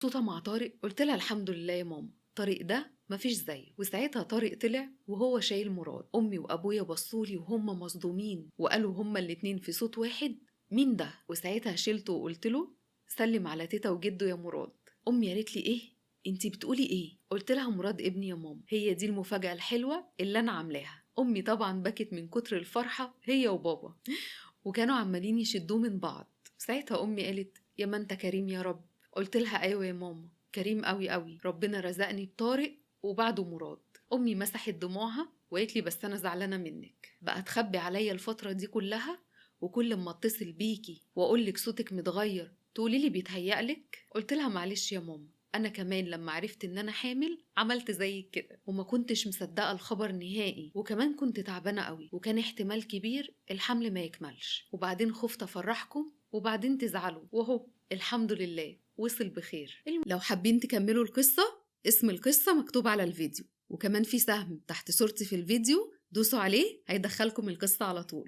صوتها مع طارق؟ قلت لها الحمد لله يا ماما، طارق ده مفيش زيه. وساعتها طارق طلع وهو شايل مراد. امي وابويا بصولي وهم مصدومين وقالوا هما الاتنين في صوت واحد مين ده؟ وساعتها شلته وقلت له سلم على تيتا وجده يا مراد. امي قالت لي ايه؟ انتي بتقولي ايه؟ قلت لها مراد ابني يا ماما، هي دي المفاجأة الحلوة اللي انا عاملاها. امي طبعا بكت من كتر الفرحة هي وبابا، وكانوا عمالين يشدوه من بعض. ساعتها امي قالت يا ما انت كريم يا رب. قلت لها ايوه يا ماما، كريم قوي قوي، ربنا رزقني بطارق وبعده مراد. امي مسحت دموعها وقالت لي بس انا زعلانه منك، بقى تخبي عليا الفتره دي كلها، وكل ما اتصل بيكي واقول لك صوتك متغير تقولي لي بيتهيألك. قلت لها معلش يا ماما، انا كمان لما عرفت ان انا حامل عملت زيك كده، وما كنتش مصدقه الخبر نهائي، وكمان كنت تعبانه قوي، وكان احتمال كبير الحمل ما يكملش، وبعدين خفت افرحكم وبعدين تزعلوا، وهو الحمد لله وصل بخير. لو حابين تكملوا القصه، اسم القصه مكتوب على الفيديو، وكمان في سهم تحت صورتي في الفيديو، دوسوا عليه هيدخلكم القصه على طول.